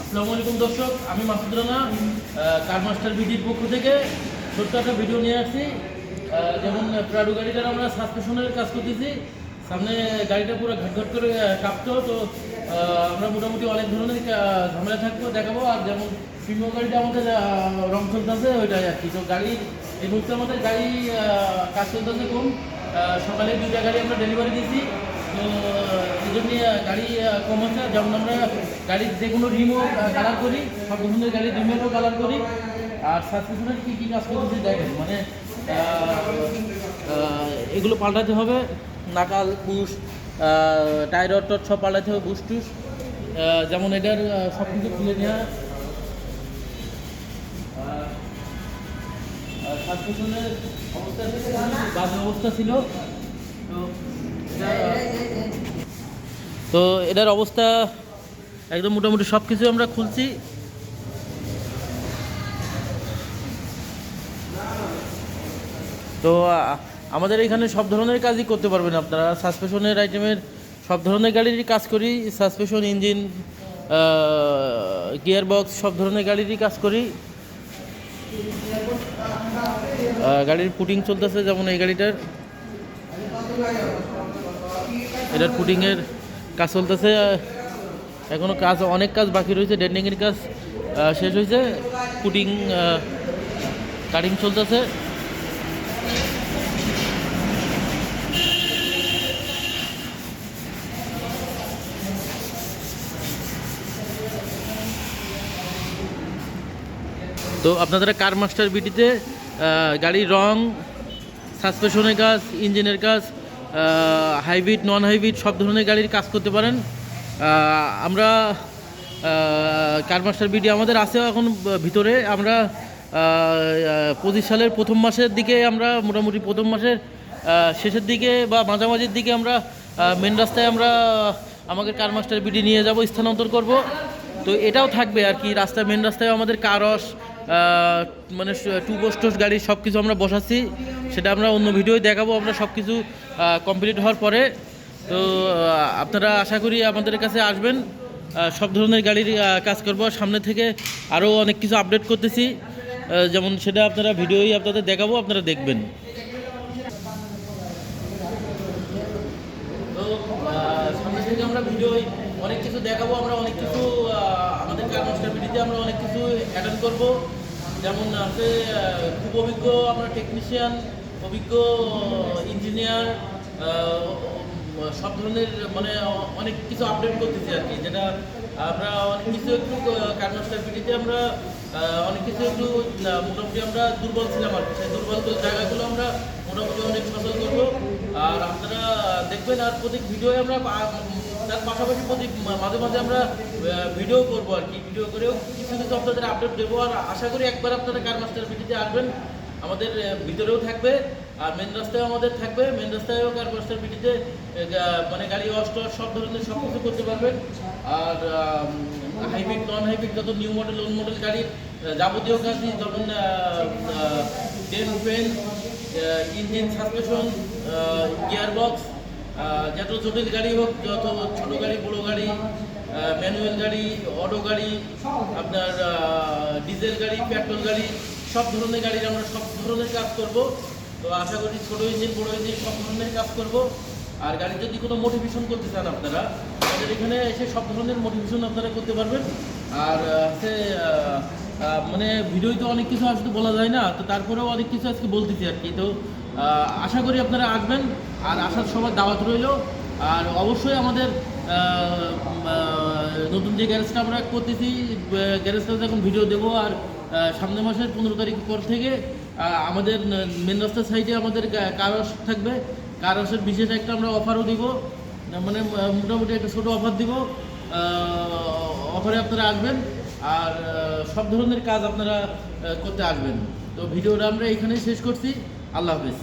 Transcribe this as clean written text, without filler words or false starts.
আসসালামু আলাইকুম দর্শক, আমি মাসুদ রানা কার মাস্টার ভিডির পক্ষ থেকে ছোট্ট একটা ভিডিও নিয়ে আসছি। যেমন প্রাডো গাড়িটার আমরা সাসপেনশনের কাজ করতেছি। সামনে গাড়িটা পুরো ঘাটঘাট করে কাঁপতো, তো আমরা মোটামুটি অনেক ধরনের ঝামেলা থাকবো দেখাবো। আর যেমন প্রিমিয়াম গাড়িটা আমাদের রং চলতেছে ওইটাই আর কি। তো গাড়ি এই মুহূর্তে আমাদের গাড়ি কাজ চলতেছে কম। সকালে 2টা গাড়ি আমরা ডেলিভারি দিয়েছি, তো এই জন্য গাড়ি কম আছে। যেমন আমরা গাড়ির যে কোনো রিমও কালার করি, সব ধরনের গাড়ির রিমোটও কালার করি। আর সাসপেনশনের কী কাজ করতেছি দেখেন, মানে এগুলো পাল্টাতে হবে, নাকাল বুশ টায়ার টট সব পাল্টাতে হবে, বুশ টুস। যেমন এটার সব কিছু খুলে নেওয়া, সাসপেনশনের অবস্থা বাজে অবস্থা ছিল। তো এটার অবস্থা একদম মোটামুটি সব কিছু আমরা খুলছি। তো আমাদের এখানে সব ধরনের কাজই করতে পারবেন আপনারা। সাসপেনশনের আইটেমের সব ধরনের গাড়িরই কাজ করি, সাসপেনশন, ইঞ্জিন, গিয়ার বক্স, সব ধরনের গাড়িরই কাজ করি। গাড়ির পুটিং চলতেছে, যেমন এই গাড়িটার এটার পুটিংয়ের কাজ চলতেছে। এখনও কাজ, অনেক কাজ বাকি রয়েছে। ডেন্ডিংয়ের কাজ শেষ হয়েছে, পুটিং কাটিং চলতেছে। তো আপনারা কার মাস্টার বিটিতে গাড়ির রং, সাসপেনশনের কাজ, ইঞ্জিনের কাজ, হাইব্রিড, নন হাইব্রিড সব ধরনের গাড়ির কাজ করতে পারেন। আমরা কার মাস্টার বিটি আমাদের আছে এখন ভিতরে। আমরা 25 সালের প্রথম মাসের দিকে, আমরা মোটামুটি প্রথম মাসের শেষের দিকে বা মাঝামাঝির দিকে আমরা মেন রাস্তায় আমরা আমাদের কার মাস্টার বিটি নিয়ে যাব, স্থানান্তর করব। তো এটাও থাকবে আর কি, রাস্তায় মেন রাস্তায় আমাদের কারস, মানে টু পোস্টস গাড়ি সব কিছু আমরা বসাচ্ছি। সেটা আমরা অন্য ভিডিওয় দেখাবো, আমরা সব কিছু কমপ্লিট হওয়ার পরে। তো আপনারা আশা করি আমাদের কাছে আসবেন, সব ধরনের গাড়ির কাজ করব। সামনে থেকে আরও অনেক কিছু আপডেট করতেছি, যেমন সেটা আপনারা ভিডিওই আপনাদের দেখাবো, আপনারা দেখবেন। তো সামনে থেকে আমরা ভিডিওই অনেক কিছু দেখাবো, আমরা অনেক কিছু আমাদের কার মাস্টার ভিডিওতে আমরা অনেক কিছু অ্যাটেন্ড করব। যেমন আছে খুব অভিজ্ঞ আমরা টেকনিশিয়ান, অভিজ্ঞ ইঞ্জিনিয়ার, সব ধরনের মানে অনেক কিছু আপডেট করতেছি আর কি। যেটা আমরা অনেক কিছু একটু কার মাস্টার ভিডিওতে আমরা অনেক কিছু একটু মোটামুটি আমরা দুর্বল ছিলাম আর কি। সেই দুর্বল জায়গাগুলো আমরা মোটামুটি অনেক সচল করবো। আর আপনারা দেখবেন, আর প্রত্যেক ভিডিও আমরা তার পাশাপাশি মাঝে মাঝে আমরা ভিডিও করবো আর কি। ভিডিও করেও কিছু কিছু আপনাদের আপডেট দেবো। আর আশা করি একবার আপনারা কার মাস্টার ভিডিওতে আসবেন, আমাদের ভিতরেও থাকবে আর মেন রাস্তায়ও আমাদের থাকবে। মেন রাস্তায়ও কার মাস্টার ভিডিওতে মানে গাড়ি ওয়াশ টস সব ধরনের সব কিছু করতে পারবেন। আর হাইব্রিড, নন হাইব্রিড, যত নিউ মডেল, ওল্ড মডেল গাড়ির যাবতীয় কাজই, যেমন ডেন ফেন, ইঞ্জিন, সাসপেনশন, গিয়ার বক্স, যত জটিল গাড়ি হোক, যত ছোটো গাড়ি, বড়ো গাড়ি, ম্যানুয়াল গাড়ি, অটো গাড়ি, আপনার ডিজেল গাড়ি, পেট্রোল গাড়ি, সব ধরনের গাড়ির আমরা সব ধরনের কাজ করব। তো আশা করি ছোটো ইঞ্জিন, বড়ো ইঞ্জিন সব ধরনের কাজ করব। আর গাড়ির যদি কোনো মোটিভেশন করতে চান আপনারা, আমাদের এখানে এসে সব ধরনের মোটিভেশন আপনারা করতে পারবেন। আর হচ্ছে মানে ভিডিওয় তো অনেক কিছু আসলে বলা যায় না, তো তারপরেও অনেক কিছু আজকে বলতেছি আর কি। তো আশা করি আপনারা আসবেন, আর আসার সবার দাওয়াত রইল। আর অবশ্যই আমাদের নতুন যে গ্যারেজটা আমরা করতেছি, গ্যারেজটাতে এখন ভিডিও দেবো। আর সামনের মাসের 15 তারিখ পর থেকে আমাদের মেন রাস্তার সাইডে আমাদের কারস থাকবে। কারসের বিশেষ একটা আমরা অফারও দিব, মানে মোটামুটি একটা ছোটো অফার দিব। অফারে আপনারা আসবেন আর সব ধরনের কাজ আপনারা করতে আসবেন। তো ভিডিওটা আমরা এখানেই শেষ করছি। আল্লাহ হাফেজ।